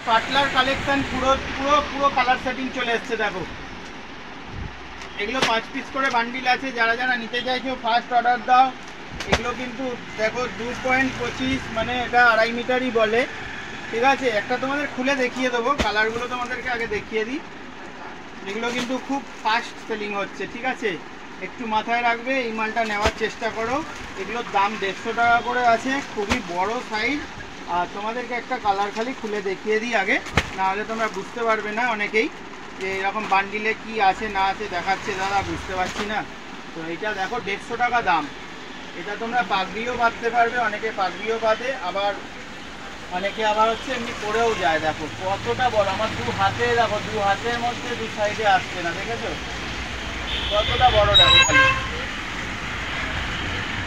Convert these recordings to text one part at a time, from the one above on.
পাটলার collection পুরো পুরো পুরো কালার সেটিং চলে এসছে। দেখো এগুলো 5 পিস করে বান্ডিল আছে, যারা যারা নিতে চাইছো ফার্স্ট অর্ডার দাও। এগুলো কিন্তু দেখো 2.25 মানে এটা 2.5 মিটারই বলে, ঠিক আছে। একটা তোমাদের খুলে দেখিয়ে দেবো, কালারগুলো তোমাদেরকে আগে দেখিয়ে দিই। এগুলো কিন্তু খুব ফাস্ট সেলিং হচ্ছে, ঠিক আছে। একটু মাথায় রাখবে, এই মালটা নেওয়ার চেষ্টা করো। এগুলোর দাম 150 টাকা করে আছে, খুবই বড় সাইজ। আর তোমাদেরকে একটা কালার খালি খুলে দেখিয়ে দিই আগে, নাহলে তোমরা বুঝতে পারবে না অনেকেই যে এরকম বান্ডিলে কি আছে না আছে দেখাচ্ছে দাদা বুঝতে পারছি না। তো এটা দেখো 150 টাকা দাম। এটা তোমরা পাগড়িও বাঁধতে পারবে, অনেকে পাগড়িও বাঁধে, আবার অনেকে আবার হচ্ছে এমনি পরেও যায়। দেখো কতটা বড়, আমার 2 হাতে, দেখো 2 হাতের মধ্যে 2 সাইডে আসছে না, দেখেছো কতটা বড়। দেখো খালি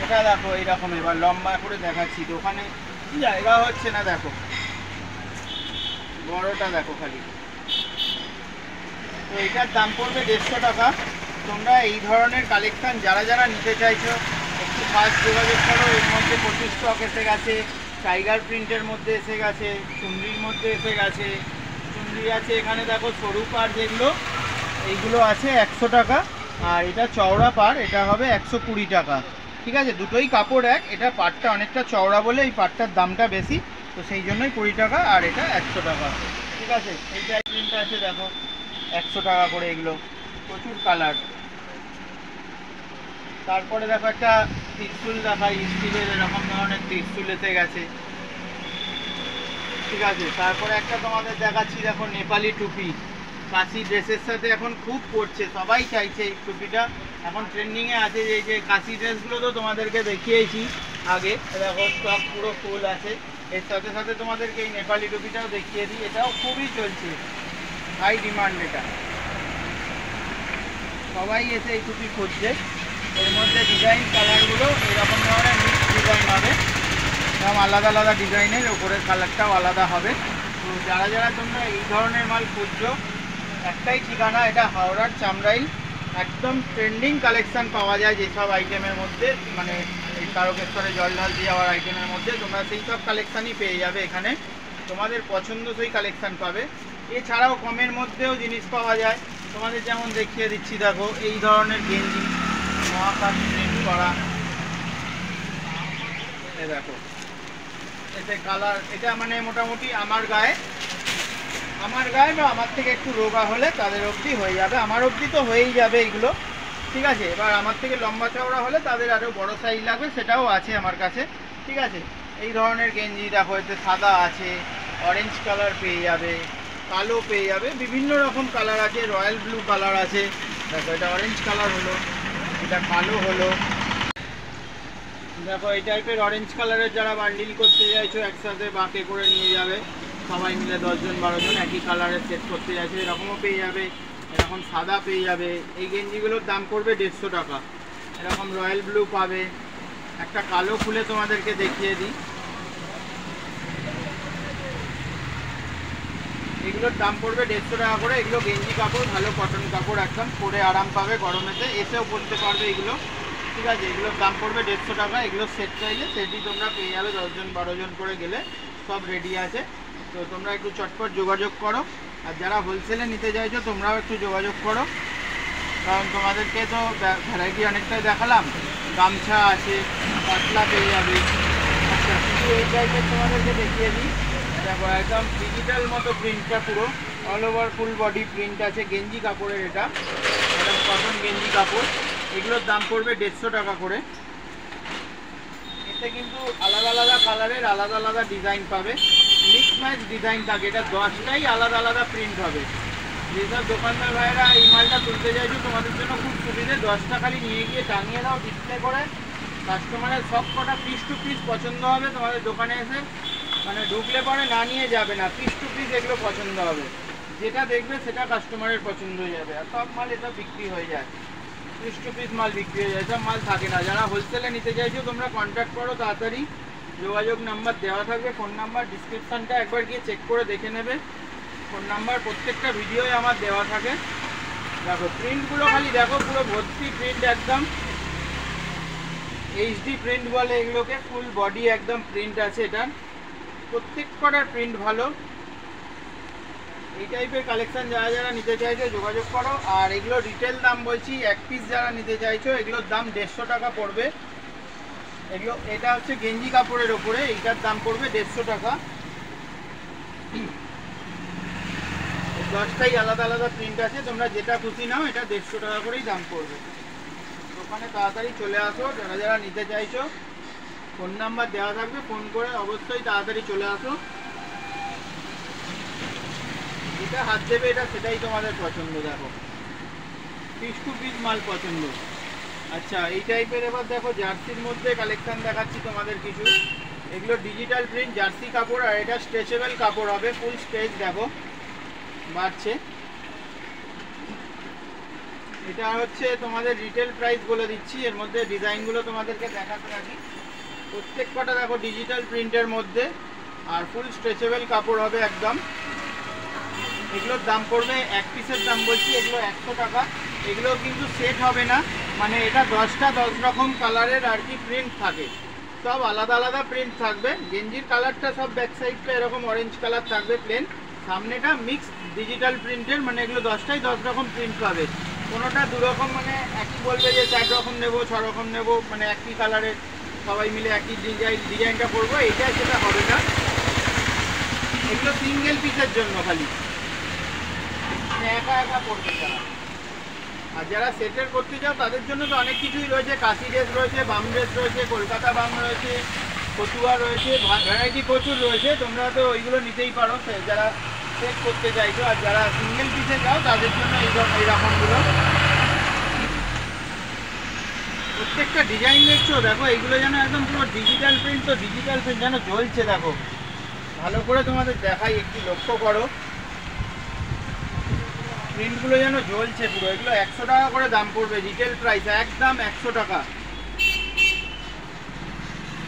এটা দেখো এইরকম, এবার লম্বা করে দেখাচ্ছি, তো ওখানে জায়গা হচ্ছে না। দেখো বড়টা দেখো খালি। তো এটার দাম পড়বে 150 টাকা। তোমরা এই ধরনের কালেকশান যারা যারা নিতে চাইছো একটু ফার্স্ট যোগাযোগ করো। এর মধ্যে প্রচুর স্টক এসে গেছে, টাইগার প্রিন্টের মধ্যে এসে গেছে, চুনরির মধ্যে এসে গেছে। চুনরি আছে এখানে দেখো, সরু পার যেগুলো এইগুলো আছে 100 টাকা, আর এটা চওড়া পার এটা হবে 120 টাকা, ঠিক আছে। দুটোই কাপড় এক, এটা পাটটা অনেকটা চওড়া বলে এই পাটটার দামটা বেশি, তো সেই জন্যই 20 টাকা, আর এটা 100 টাকা, ঠিক আছে। এই টাইপ প্রিন্টটা আছে দেখো 100 টাকা করে, এগুলো প্রচুর কালার। তারপরে দেখো একটা ত্রিশুল দেখাই, স্টিলের এরকম ধরনের ত্রিশুল এসে গেছে, ঠিক আছে। তারপরে একটা তোমাদের দেখাচ্ছি, দেখো নেপালি টুপি, কাশি ড্রেসের সাথে এখন খুব পড়ছে, সবাই চাইছে এই টুপিটা, এখন ট্রেন্ডিংয়ে আছে। এই যে কাশি ড্রেসগুলো তো তোমাদেরকে দেখিয়েছি আগে, দেখো স্টক পুরো ফুল আছে। এর সাথে সাথে তোমাদেরকে এই নেপালি টুপিটাও দেখিয়ে দিই, এটাও খুবই চলছে, হাই ডিমান্ড। এটা সবাই এসে এই টুপি খুঁজছে। এর মধ্যে ডিজাইন কালারগুলো এরকম ধরনের মিক্স ডিজাইন হবে, সব আলাদা আলাদা ডিজাইনের, ওপরের কালারটাও আলাদা হবে। তো যারা যারা তোমরা এই ধরনের মাল খুঁজছো, একটাই ঠিকানা, এটা হাওড়ার চামড়াইল। একদম ট্রেন্ডিং কালেকশান পাওয়া যায় যেসব আইটেমের মধ্যে, মানে এই তারকেশ্বরে জল ঢাল দিয়ে যাওয়ার আইটেমের মধ্যে তোমরা সেই সব কালেকশানই পেয়ে যাবে এখানে, তোমাদের পছন্দসই কালেকশান পাবে। এছাড়াও কমের মধ্যেও জিনিস পাওয়া যায়, তোমাদের যেমন দেখিয়ে দিচ্ছি। দেখো এই ধরনের গেঞ্জি মহাকাশ প্রিন্ট করা, এ দেখো এতে কালার, এটা মানে মোটামুটি আমার গায়ে বা আমার থেকে একটু রোগা হলে তাদের অবধি হয়ে যাবে, আমার অবধি তো হয়েই যাবে এইগুলো, ঠিক আছে। এবার আমার থেকে লম্বা চওড়া হলে তাদের আরও বড় সাইজ লাগবে, সেটাও আছে আমার কাছে, ঠিক আছে। এই ধরনের গেঞ্জি দেখো, এতে সাদা আছে, অরেঞ্জ কালার পেয়ে যাবে, কালো পেয়ে যাবে, বিভিন্ন রকম কালার আছে, রয়্যাল ব্লু কালার আছে। দেখো এটা অরেঞ্জ কালার হলো, এটা কালো হলো। দেখো এই টাইপের অরেঞ্জ কালারের যারা বান্ডিল করতে চাইছো, একসাথে বাঁকে করে নিয়ে যাবে সবাই মিলে, 10 জন 12 জন একই কালারের সেট করতে চাইছো, এরকমও পেয়ে যাবে। এরকম সাদা পেয়ে যাবে। এই গেঞ্জিগুলোর দাম পড়বে 150 টাকা। এরকম রয়্যাল ব্লু পাবে। একটা কালো খুলে তোমাদেরকে দেখিয়ে দিই, এগুলোর দাম পড়বে 150 টাকা করে। এগুলো গেঞ্জি কাপড়, ভালো কটন কাপড়, একদম পরে আরাম পাবে, গরমেতে এসেও পরতে পারবে এগুলো, ঠিক আছে। এগুলোর দাম পড়বে 150 টাকা। এগুলো সেট চাইলে সেটই তোমরা পেয়ে যাবে, 10 জন 12 জন করে গেলে সব রেডি আছে। তো তোমরা একটু চটপট যোগাযোগ করো, আর যারা হোলসেলে নিতে চাইছো তোমরাও একটু যোগাযোগ করো, কারণ তোমাদেরকে তো ভ্যারাইটি অনেকটাই দেখালাম। গামছা আছে, পাতলা পেয়ে যাবে। আচ্ছা শুধু এই টাইপের তোমাদেরকে দেখিয়ে দিই, দেখো একদম ডিজিটাল মতো প্রিন্টটা, পুরো all over full body print আছে, গেঞ্জি কাপড়ের, এটা একদম কটন গেঞ্জি কাপড়। এগুলোর দাম পড়বে 150 টাকা করে। এতে কিন্তু আলাদা আলাদা কালারের আলাদা আলাদা ডিজাইন পাবে, মিক্স ম্যাচ ডিজাইন থাকে, এটা 10টাই আলাদা আলাদা প্রিন্ট হবে। যেসব দোকানদার ভাইয়েরা এই মালটা তুলতে চাইছো তোমাদের জন্য খুব সুবিধে, 10টা খালি নিয়ে গিয়ে টাঙিয়ে দাও ডিসপ্লে করে, কাস্টমারের সব কটা পিস টু পিস পছন্দ হবে, তোমাদের দোকানে এসে মানে ঢুকলে পরে না নিয়ে যাবে না, পিস টু পিস এগুলো পছন্দ হবে, যেটা দেখবে সেটা কাস্টমারের পছন্দ হয়ে যাবে। আর সব মাল এটা বিক্রি হয়ে যায়, পিস টু পিস মাল বিক্রি হয়ে যায়, সব মাল থাকে না। যারা হোলসেলে নিতে চাইছো তোমরা কন্ট্যাক্ট করো তাড়াতাড়ি, যোগাযোগ নাম্বার দেওয়া থাকবে, ফোন নাম্বার ডিসক্রিপশানটা একবার গিয়ে চেক করে দেখে নেবে, ফোন নাম্বার প্রত্যেকটা ভিডিওয় আমার দেওয়া থাকে। দেখো প্রিন্টগুলো খালি দেখো, পুরো ভর্তি প্রিন্ট, একদম এইচডি প্রিন্ট বলে এগুলোকে, ফুল বডি একদম প্রিন্ট আছে এটার, প্রত্যেক কটার প্রিন্ট ভালো। এই টাইপের কালেকশন যারা যারা নিতে চাইছো যোগাযোগ করো। আর এগুলো রিটেল দাম বলছি, এক পিস যারা নিতে চাইছো এগুলোর দাম 150 টাকা পড়বে। এগুলো এটা হচ্ছে গেঞ্জি কাপড়ের ওপরে, এইটার দাম পড়বে 150 টাকা। 10টাই আলাদা আলাদা প্রিন্ট আছে, তোমরা যেটা খুশি নাও, এটা 150 টাকা করেই দাম পড়বে। ওখানে তাড়াতাড়ি চলে আসো যারা যারা নিতে চাইছো, ফোন নাম্বার দেওয়া থাকবে, ফোন করে অবশ্যই তাড়াতাড়ি চলে আসো। যেটা হাত দেবে এটা সেটাই তোমাদের পছন্দ। দেখো পিস টু পিস মাল পছন্দ। আচ্ছা এই টাইপের এবার দেখো জার্সির মধ্যে কালেকশন দেখাচ্ছি তোমাদের কিছু। এগুলো ডিজিটাল প্রিন্ট জার্সি কাপড়, আর এটা স্ট্রেচেবল কাপড় হবে, ফুল স্ট্রেচ। দেখো বাড়ছে। এটা হচ্ছে তোমাদের রিটেল প্রাইস বলে দিচ্ছি, এর মধ্যে ডিজাইনগুলো তোমাদেরকে দেখাতে থাকি। প্রত্যেক কটা দেখো ডিজিটাল প্রিন্টের মধ্যে, আর ফুল স্ট্রেচেবল কাপড় হবে একদম। এগুলোর দাম পড়বে, এক পিসের দাম বলছি, এগুলো 100 টাকা। এগুলো কিন্তু সেট হবে না, মানে এটা 10টা 10 রকম কালারের আর কি প্রিন্ট থাকে, সব আলাদা আলাদা প্রিন্ট থাকবে। গেঞ্জির কালারটা সব ব্যাক সাইডটা এরকম অরেঞ্জ কালার থাকবে প্লেন, সামনেটা মিক্স ডিজিটাল প্রিন্টের, মানে এগুলো 10টাই 10 রকম প্রিন্ট পাবে। কোনোটা দু রকম, মানে একই বলবে যে 4 রকম নেবো 6 রকম নেবো, মানে একই কালারের সবাই মিলে একই ডিজাইনটা করবো, এইটা সেটা হবে না। এগুলো সিঙ্গেল পিসের জন্য খালি, একা একা পড়বে তারা। আর যারা সেটের করতে চাও তাদের জন্য তো অনেক কিছুই রয়েছে, কাশি ড্রেস রয়েছে, বাম ড্রেস রয়েছে, কলকাতা বাম রয়েছে, কচুয়া রয়েছে, ভ্যারাইটি প্রচুর রয়েছে। তোমরা তো ওইগুলো নিতেই পারো যারা সেট করতে চাইছো। আর যারা সিঙ্গেল পিসে যাও তাদের জন্য এই রকমগুলো। প্রত্যেকটা ডিজাইন দেখছো, দেখো এইগুলো যেন একদম পুরো ডিজিটাল প্রিন্ট, তো ডিজিটাল প্রিন্ট যেন জ্বলছে। দেখো ভালো করে তোমাদের দেখাই, একটু লক্ষ্য করো, প্রিন্টগুলো যেন জ্বলছে পুরো। এগুলো 100 টাকা করে দাম পড়বে, রিটেল প্রাইস একদম 100 টাকা।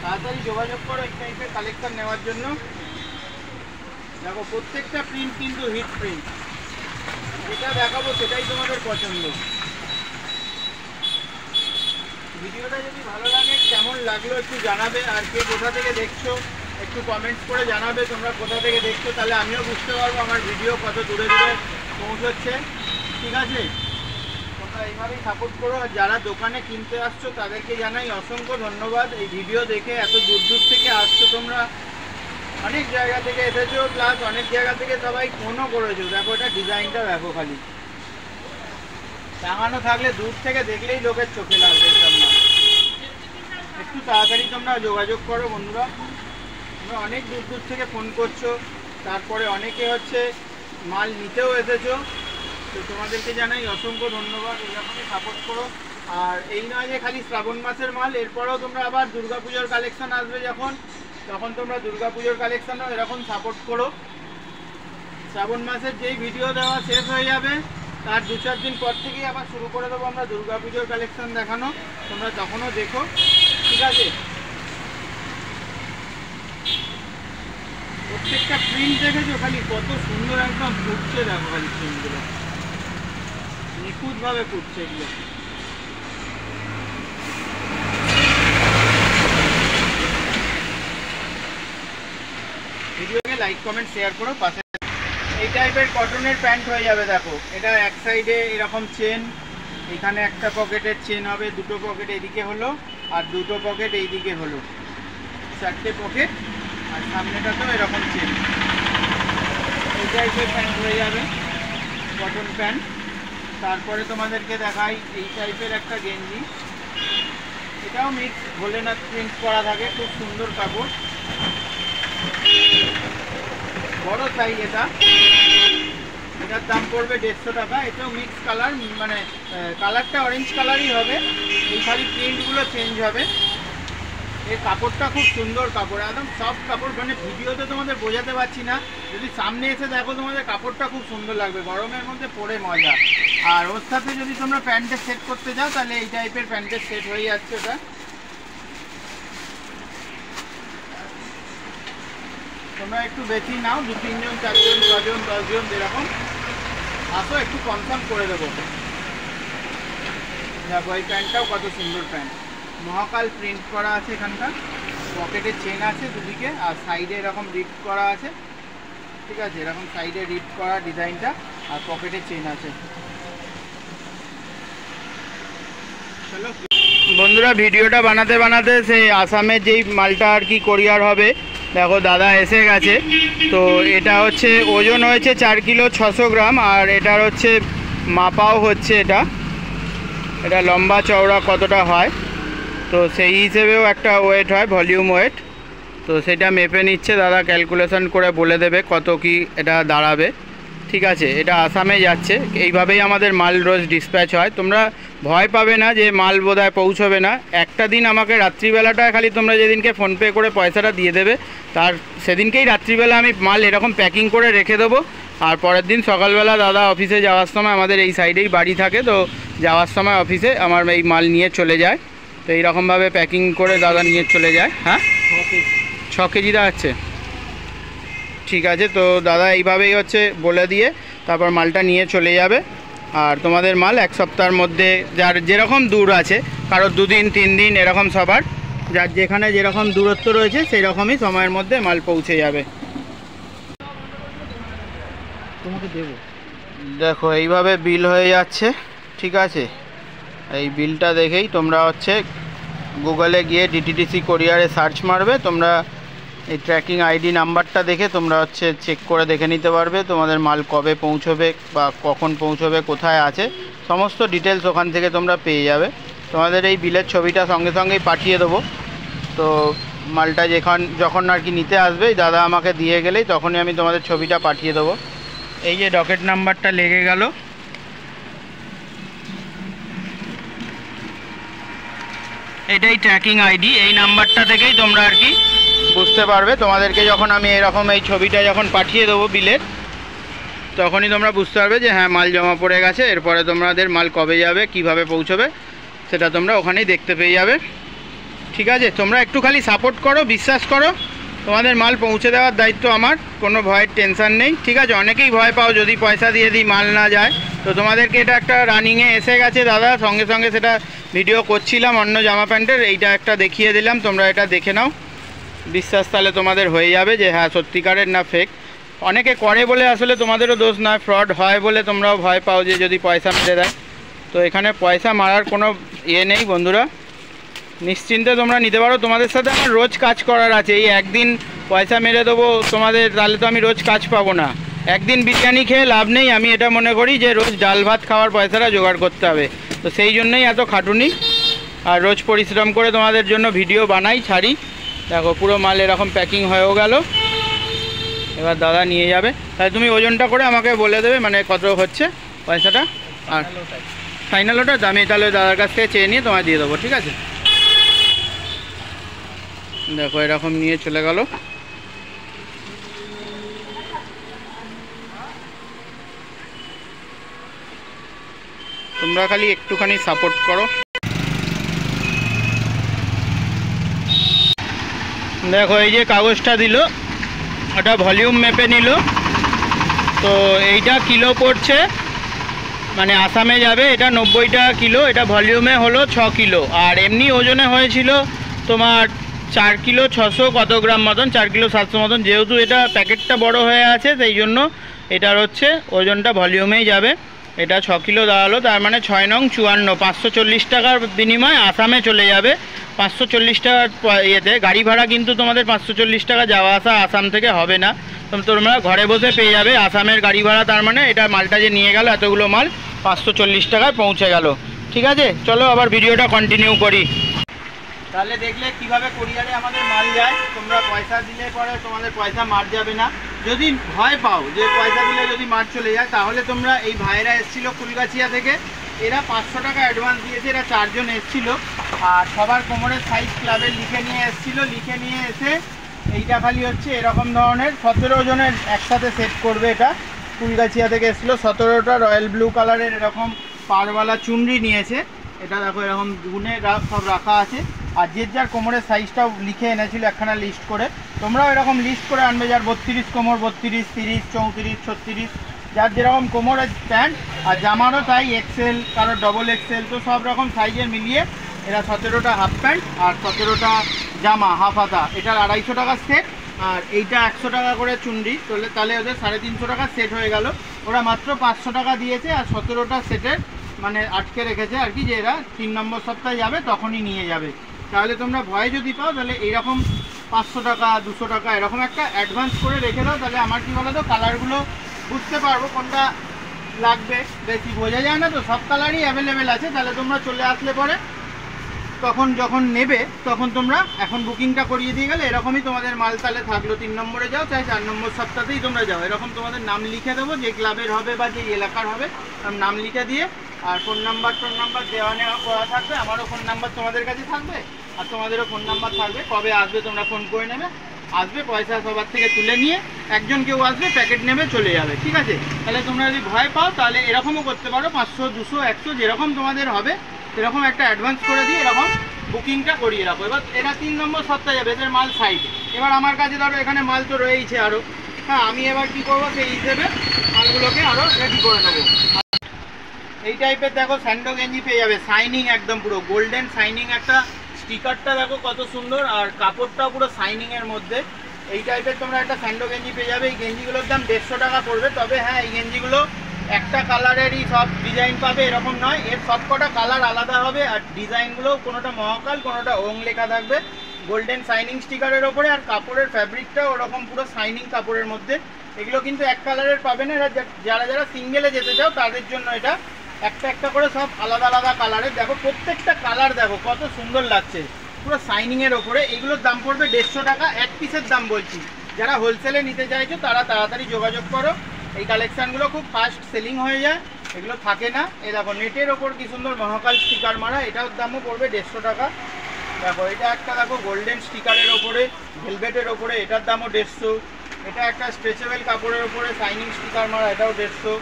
তাড়াতাড়ি যোগাযোগ করো এই টাইপের কালেকশন নেওয়ার জন্য। দেখো প্রত্যেকটা প্রিন্ট কিন্তু হিট প্রিন্ট, যেটা দেখাবো সেটাই তোমাদের পছন্দ। ভিডিওটা যদি ভালো লাগে কেমন লাগলো একটু জানাবে, আর কে কোথা থেকে দেখছো একটু কমেন্টস করে জানাবে তোমরা কোথা থেকে দেখছো, তাহলে আমিও বুঝতে পারবো আমার ভিডিও কত দূরে দূরে পৌঁছচ্ছে। ঠিক আছে, তোমরা এইভাবেই সাপোর্ট করো। আর যারা দোকানে কিনতে আসছো তাদেরকে জানাই অসংখ্য ধন্যবাদ। এই ভিডিও দেখে এত দূর দূর থেকে আসছো তোমরা, অনেক জায়গা থেকে এসেছো, প্লাস অনেক জায়গা থেকে সবাই ফোনও করেছো। দেখো এটা ডিজাইনটা দেখো, খালি টাঙানো থাকলে দূর থেকে দেখলেই লোকের চোখে লাগবে। একটু তাড়াতাড়ি তোমরা যোগাযোগ করো বন্ধুরা। তোমরা অনেক দূর দূর থেকে ফোন করছো, তারপরে অনেকে হচ্ছে মাল নিতেও এসেছো, তো তোমাদেরকে জানাই অসংখ্য ধন্যবাদ। এরকমই সাপোর্ট করো। আর এই নয় যে খালি শ্রাবণ মাসের মাল, এরপরেও তোমরা আবার দুর্গাপুজোর কালেকশন আসবে যখন, তখন তোমরা দুর্গাপুজোর কালেকশনও এরকম সাপোর্ট করো। শ্রাবণ মাসের যেই ভিডিও দেওয়া শেষ হয়ে যাবে তার 2-4 দিন পর থেকেই আবার শুরু করে দেবো আমরা দুর্গাপুজোর কালেকশন দেখানো, তোমরা তখনও দেখো। ঠিক আছে, প্রত্যেকটা প্রিন্ট দেখেছো খালি কত সুন্দর একদম ফুটছে। দেখো খালি প্রিন্টগুলো নিখুঁতভাবে ফুটছে। এগুলো ভিডিওকে লাইক কমেন্ট শেয়ার করো পাশে। এই টাইপের কটনের প্যান্ট হয়ে যাবে। দেখো এটা এক সাইডে এরকম চেন, এখানে একটা পকেটের চেন হবে, দুটো পকেট এইদিকে হলো আর দুটো পকেট এইদিকে হলো, 4টে পকেট, আর সামনেটাতেও এরকম চেন। এই টাইপের প্যান্ট হয়ে যাবে, কটন প্যান্ট। তারপরে তোমাদেরকে দেখাই এই টাইপের একটা গেঞ্জি, এটাও মিক্স ভোলেনাথ প্রিন্ট করা থাকে, খুব সুন্দর কাপড়, বড় সাইজ। এটার দাম পড়বে 150 টাকা। এটাও মিক্স কালার, মানে কালারটা অরেঞ্জ কালারই হবে, এই খালি প্রিন্টগুলো চেঞ্জ হবে। এর কাপড়টা খুব সুন্দর কাপড়, একদম সফট কাপড়, মানে ভিডিওতে তোমাদের বোঝাতে পারছি না, যদি সামনে এসে দেখো তোমাদের কাপড়টা খুব সুন্দর লাগবে, গরমের মধ্যে পরে মজা। আর ওর সাথে যদি তোমরা প্যান্টের সেট করতে যাও তাহলে এই টাইপের প্যান্টের সেট হয়ে যাচ্ছে। ওটা তোমরা একটু বেশি নাও, 2-3 জন 4 জন 6 জন 10 জন যেরকম আসো, একটু কনফার্ম করে দেবো। দেখো এই প্যান্টটাও কত সুন্দর প্যান্ট, মহাকাল প্রিন্ট করা আছে, এখানটা পকেটে চেন আছে দুদিকে, আর সাইডে এরকম রিপ করা আছে। ঠিক আছে, এরকম সাইডে রিড করা ডিজাইনটা, আর পকেটে চেন আছে। চলো বন্ধুরা, ভিডিওটা বানাতে বানাতে সেই আসামের যেই মালটা আর কি কোরিয়ার হবে, দেখো দাদা এসে গেছে। তো এটা হচ্ছে ওজন হয়েছে 4 কিলো 600 গ্রাম, আর এটার হচ্ছে মাপাও হচ্ছে, এটা লম্বা চওড়া কতটা হয়, তো সেই হিসেবেও একটা ওয়েট হয়, ভলিউম ওয়েট। তো সেটা মেপে নিচ্ছে দাদা, ক্যালকুলেশন করে বলে দেবে কত কি এটা দাঁড়াবে। ঠিক আছে, এটা আসামে যাচ্ছে, এইভাবেই আমাদের মাল রোজ ডিসপ্যাচ হয়। তোমরা ভয় পাবে না যে মাল বোধহয় পৌঁছবে না। একটা দিন আমাকে রাত্রিবেলাটা খালি তোমরা যেদিনকে ফোনপে করে পয়সাটা দিয়ে দেবে, তার সেদিনকেই রাত্রিবেলা আমি মাল এরকম প্যাকিং করে রেখে দেবো। আর পরের দিন সকালবেলা দাদা অফিসে যাওয়ার সময়, আমাদের এই সাইডেই বাড়ি থাকে, তো যাওয়ার সময় অফিসে আমার এই মাল নিয়ে চলে যায়। তো এইরকমভাবে প্যাকিং করে দাদা নিয়ে চলে যায়। হ্যাঁ, 6 কেজি দাঁড়াচ্ছে। ঠিক আছে, তো দাদা এইভাবেই হচ্ছে বলে দিয়ে তারপর মালটা নিয়ে চলে যাবে। আর তোমাদের মাল 1 সপ্তাহের মধ্যে, যার যেরকম দূর আছে, কারোর 2 দিন 3 দিন এরকম, সবার যার যেখানে যেরকম দূরত্ব রয়েছে সেই রকমই সময়ের মধ্যে মাল পৌঁছে যাবে। তোমাকে দেবো, দেখো এইভাবে বিল হয়ে যাচ্ছে। ঠিক আছে, এই বিলটা দেখেই তোমরা হচ্ছে গুগলে গিয়ে ডিটিডিসি কোরিয়ারে সার্চ মারবে। তোমরা এই ট্র্যাকিং আইডি নাম্বারটা দেখে তোমরা হচ্ছে চেক করে দেখে নিতে পারবে তোমাদের মাল কবে পৌঁছবে বা কখন পৌঁছবে, কোথায় আছে, সমস্ত ডিটেলস ওখান থেকে তোমরা পেয়ে যাবে। তোমাদের এই বিলের ছবিটা সঙ্গে সঙ্গেই পাঠিয়ে দেবো। তো মালটা যখন আর কি নিতে আসবে, দাদা আমাকে দিয়ে গেলেই তখনই আমি তোমাদের ছবিটা পাঠিয়ে দেবো। এই যে ডকেট নাম্বারটা লেগে গেল, এটাই ট্র্যাকিং আইডি। এই নাম্বারটা থেকেই তোমরা আর কি বুঝতে পারবে। তোমাদেরকে যখন আমি এরকম এই ছবিটা যখন পাঠিয়ে দেবো বিলের, তখনই তোমরা বুঝতে পারবে যে হ্যাঁ মাল জমা পড়ে গেছে। এরপরে তোমাদের মাল কবে যাবে, কিভাবে পৌঁছবে, সেটা তোমরা ওখানেই দেখতে পেয়ে যাবে। ঠিক আছে, তোমরা একটু খালি সাপোর্ট করো, বিশ্বাস করো, তোমাদের মাল পৌঁছে দেওয়ার দায়িত্ব আমার, কোনো ভয়ের টেনশান নেই। ঠিক আছে, অনেকেই ভয় পাও যদি পয়সা দিয়ে দিই মাল না যায়, তো তোমাদেরকে এটা একটা রানিংয়ে এসে গেছে দাদা, সঙ্গে সঙ্গে সেটা ভিডিও করছিলাম অন্য জামা প্যান্টের, এইটা একটা দেখিয়ে দিলাম, তোমরা এটা দেখে নাও। বিশ্বাস তাহলে তোমাদের হয়ে যাবে যে হ্যাঁ সত্যিকারের না ফেক। অনেকে করে বলে আসলে তোমাদেরও দোষ নয়, ফ্রড হয় বলে তোমরাও ভয় পাও যে যদি পয়সা মেরে দেয়। তো এখানে পয়সা মারার কোনো ইয়ে নেই বন্ধুরা, নিশ্চিন্তে তোমরা নিতে পারো। তোমাদের সাথে আমার রোজ কাজ করার আছে, এই একদিন পয়সা মেরে দেবো তোমাদের, তাহলে তো আমি রোজ কাজ পাবো না। একদিন বিরিয়ানি খেয়ে লাভ নেই, আমি এটা মনে করি যে রোজ ডাল ভাত খাওয়ার পয়সাটা জোগাড় করতে হবে। তো সেই জন্যই এত খাটুনি, আর রোজ পরিশ্রম করে তোমাদের জন্য ভিডিও বানাই, ছাড়ি। দেখো পুরো মাল এরকম প্যাকিং হয়েও গেল, এবার দাদা নিয়ে যাবে। তাহলে তুমি ওজনটা করে আমাকে বলে দেবে মানে কত হচ্ছে পয়সাটা, আর ফাইনাল ওটা আমি তাহলে দাদার কাছ থেকে চেয়ে নিয়ে তোমায় দিয়ে দেবো। ঠিক আছে, দেখো এরকম নিয়ে চলে গেল। তোমরা খালি একটুখানি সাপোর্ট করো। দেখো এই যে কাগজটা দিল, ওটা ভলিউম মেপে নিল। তো এইটা কিলো পড়ছে, মানে আসামে যাবে, এটা 90 টাকা কিলো, এটা ভলিউমে হলো 6 কিলো, আর এমনি ওজনে হয়েছিল তোমার 4 কিলো 600 কত গ্রাম মতন, 4 কিলো 700 মতন। যেহেতু এটা প্যাকেটটা বড় হয়ে আছে, সেই জন্য এটার হচ্ছে ওজনটা ভলিউমেই যাবে। এটা 6 কিলো দাঁড়ালো, তার মানে 6 নং 54, 540 টাকার বিনিময়ে আসামে চলে যাবে। 540 টাকার ইয়েতে গাড়ি ভাড়া কিন্তু তোমাদের 540 টাকা যাওয়া আসা আসাম থেকে হবে না, তোমরা ঘরে বসে পেয়ে যাবে আসামের গাড়ি ভাড়া। তার মানে এটা মালটা যে নিয়ে গেল, এতগুলো মাল 540 টাকায় পৌঁছে গেল। ঠিক আছে, চলো আবার ভিডিওটা কন্টিনিউ করি। তাহলে দেখলে কিভাবে কোরিয়ারে আমাদের মাল যায়। তোমরা পয়সা দিলে পরে তোমাদের পয়সা মার যাবে না। যদি ভয় পাও যে পয়সা দিলে যদি মার চলে যায়, তাহলে তোমরা এই ভাইরা এসেছিল ফুলগাছিয়া থেকে, এরা 500 টাকা অ্যাডভান্স দিয়েছে, এরা 4 জন এসেছিল, আর সবার কোমরের সাইজ ক্লাবের লিখে নিয়ে এসেছিল। লিখে নিয়ে এসে এইটা খালি হচ্ছে এরকম ধরনের 17 জনের একসাথে সেট করবে। এটা ফুলগাছিয়া থেকে এসেছিলো, 17টা রয়্যাল ব্লু কালারের এরকম পারওয়ালা চুনরি নিয়েছে। এটা দেখো এরকম গুনে সব রাখা আছে, আর যে যার কোমরের সাইজটাও লিখে এনেছিল একখানা লিস্ট করে। তোমরাও এরকম লিস্ট করে আনবে, যার 32 কোমর, 32, 30, 34, 36, যার যেরকম কোমরের প্যান্ট। আর জামারও তাই, এক্সেল, কারোর ডবল এক্সেল, তো সব রকম সাইজের মিলিয়ে এরা 17টা হাফ প্যান্ট আর 17টা জামা হাফ হাতা, এটার 250 টাকা সেট। আর এইটা 100 টাকা করে চুন্ডি, তাহলে ওদের 350 টাকা সেট হয়ে গেল। ওরা মাত্র 500 টাকা দিয়েছে আর 17টা সেটের মানে আটকে রেখেছে আর কি, যে এরা 3 নম্বর সপ্তাহে যাবে তখনই নিয়ে যাবে। তাহলে তোমরা ভয় যদি পাও তাহলে এইরকম 500 টাকা 200 টাকা এরকম একটা অ্যাডভান্স করে রেখে দাও, তাহলে আমার কি বলো তো কালারগুলো বুঝতে পারবো কোনটা লাগবে। বেশি বোঝা যায় না তো, সব কালারই অ্যাভেলেবেল আছে। তাহলে তোমরা চলে আসলে পরে তখন যখন নেবে তখন তোমরা এখন বুকিংটা করিয়ে দিয়ে গেলে এরকমই তোমাদের মাল তাহলে থাকলো। 3 নম্বরে যাও চাই 4 নম্বর সপ্তাহতেই তোমরা যাও, এরকম তোমাদের নাম লিখে দেবো, যে ক্লাবের হবে বা যে এলাকার হবে নাম লিখে দিয়ে, আর ফোন নাম্বার দেওয়া নেওয়া করা থাকবে। আমারও ফোন নাম্বার তোমাদের কাছে থাকবে আর তোমাদেরও ফোন নাম্বার থাকবে। কবে আসবে তোমরা ফোন করে নেবে, আসবে পয়সা সবার থেকে তুলে নিয়ে একজন কেউ আসবে প্যাকেট নেবে চলে যাবে, ঠিক আছে। তাহলে তোমরা যদি ভয় পাও তাহলে এরকমও করতে পারো, 500 200 100 যেরকম তোমাদের হবে সেরকম একটা অ্যাডভান্স করে দিয়ে এরকম বুকিংটা করিয়ে রাখো। এবার এরা 3 নম্বর সপ্তাহে যাবে, এদের মাল সাইড। এবার আমার কাছে ধরো এখানে মাল তো রয়েইছে আরও, হ্যাঁ আমি এবার কী করবো সেই হিসেবে মালগুলোকে আরও রেডি করে নেবো। এই টাইপের দেখো স্যান্ডো গেঞ্জি পেয়ে যাবে, শাইনিং একদম পুরো গোল্ডেন শাইনিং, একটা স্টিকারটা দেখো কত সুন্দর আর কাপড়টাও পুরো শাইনিংয়ের মধ্যে। এই টাইপের তোমরা একটা স্যান্ডো গেঞ্জি পেয়ে যাবে। এই গেঞ্জিগুলোর দাম 150 টাকা পড়বে। তবে হ্যাঁ এই গেঞ্জিগুলো একটা কালারেরই সব ডিজাইন পাবে এরকম নয়, এর সবকটা কালার আলাদা হবে আর ডিজাইনগুলো কোনোটা মহাকাল কোনোটা ওং লেখা থাকবে গোল্ডেন শাইনিং স্টিকারের ওপরে। আর কাপড়ের ফ্যাব্রিকটাও ওরকম পুরো শাইনিং কাপড়ের মধ্যে। এগুলো কিন্তু এক কালারের পাবে না, যারা যারা সিঙ্গেলে যেতে চাও তাদের জন্য এটা একটা একটা করে সব আলাদা আলাদা কালারের। দেখো প্রত্যেকটা কালার দেখো কত সুন্দর লাগছে পুরো শাইনিংয়ের ওপরে। এগুলোর দাম পড়বে 150 টাকা, এক পিসের দাম বলছি। যারা হোলসেলে নিতে চাইছো তারা তাড়াতাড়ি যোগাযোগ করো। এই কালেকশানগুলো খুব ফাস্ট সেলিং হয়ে যায়, এগুলো থাকে না। এই দেখো নেটের ওপর কি সুন্দর মহাকাল স্টিকার মারা, এটার দামও পড়বে 150 টাকা। দেখো এটা একটা দেখো গোল্ডেন স্টিকারের ওপরে ভেলভেটের ওপরে, এটার দামও 150। এটা একটা স্ট্রেচেবল কাপড়ের ওপরে শাইনিং স্টিকার মারা, এটাও 150,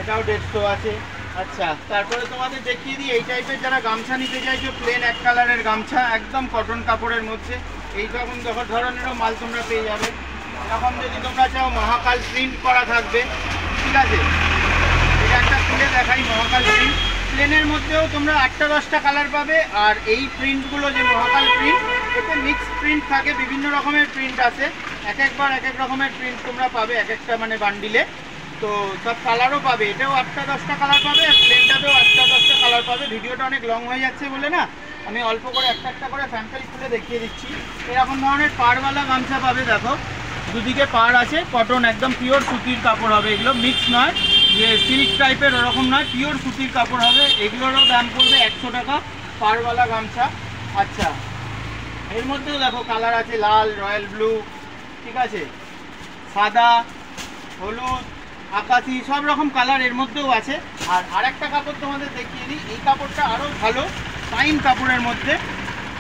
এটাও 150 আছে। আচ্ছা তারপরে তোমাদের দেখিয়ে দিই এই টাইপের যারা গামছা নিতে চাইছো, প্লেন এক কালারের গামছা একদম কটন কাপড়ের মধ্যে, এই রকম ধরনেরও মাল তোমরা পেয়ে যাবে। এরকম যদি তোমরা চাও মহাকাল প্রিন্ট করা থাকবে, ঠিক আছে। এটা একটা খুলে দেখাই মহাকাল প্রিন্ট, প্লেনের মধ্যেও তোমরা 8টা 10টা কালার পাবে। আর এই প্রিন্টগুলো যে মহাকাল প্রিন্ট, এতে মিক্স প্রিন্ট থাকে, বিভিন্ন রকমের প্রিন্ট আছে, এক একবার এক এক রকমের প্রিন্ট তোমরা পাবে এক একটা মানে বান্ডিলে। তো সব কালারও পাবে, এটাও 8টা 10টা কালার পাবে আর প্লেনটাতেও 8টা 10টা কালার পাবে। ভিডিওটা অনেক লং হয়ে যাচ্ছে বলে না আমি অল্প করে একটা একটা করে স্যাম্পল খুলে দেখিয়ে দিচ্ছি। এরকম ধরনের পাড়ওয়ালা গামছা পাবে, দেখো দুদিকে পাড় আছে, কটন একদম পিওর সুতির কাপড় হবে, এগুলো মিক্স নয় যে সিল্ক টাইপের ওরকম নয়, পিওর সুতির কাপড় হবে। এগুলোরও দাম পড়বে 100 টাকা পাড়ওয়ালা গামছা। আচ্ছা এর মধ্যেও দেখো কালার আছে, লাল, রয়্যাল ব্লু, ঠিক আছে, সাদা, হলুদ, আকাশি, সব রকম কালার এর মধ্যেও আছে। আর আরেকটা কাপড় তোমাদের দেখিয়ে দিই, এই কাপড়টা আরও ভালো ফাইন কাপড়ের মধ্যে।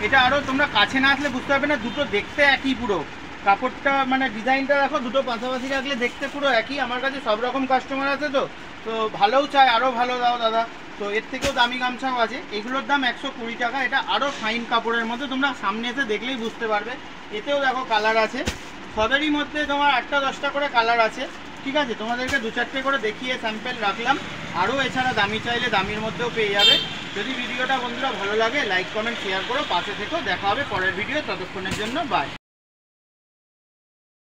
এটা আরও তোমরা কাছে না আসলে বুঝতে পারবে না, দুটো দেখতে একই পুরো কাপড়টা মানে ডিজাইনটা দেখো, দুটো পাশাপাশি রাখলে দেখতে পুরো একই। আমার কাছে সব রকম কাস্টমার আছে, তো ভালোও চায় আরও ভালো দাও দাদা, তো এর থেকেও দামি গামছাও আছে। এগুলোর দাম 120 টাকা। এটা আরও ফাইন কাপড়ের মধ্যে, তোমরা সামনে এসে দেখলেই বুঝতে পারবে। এতেও দেখো কালার আছে, সবেরই মধ্যে তোমার 8টা 10টা করে কালার আছে, ঠিক আছে। তোমাদেরকে 2-4টে করে দেখিয়ে স্যাম্পেল রাখলাম, আরও এছাড়া দামি চাইলে দামির মধ্যেও পেয়ে যাবে। যদি ভিডিওটা বন্ধুরা ভালো লাগে লাইক কমেন্ট শেয়ার করো, পাশে থেকেও। দেখা হবে পরের ভিডিও, ততক্ষণের জন্য বাই।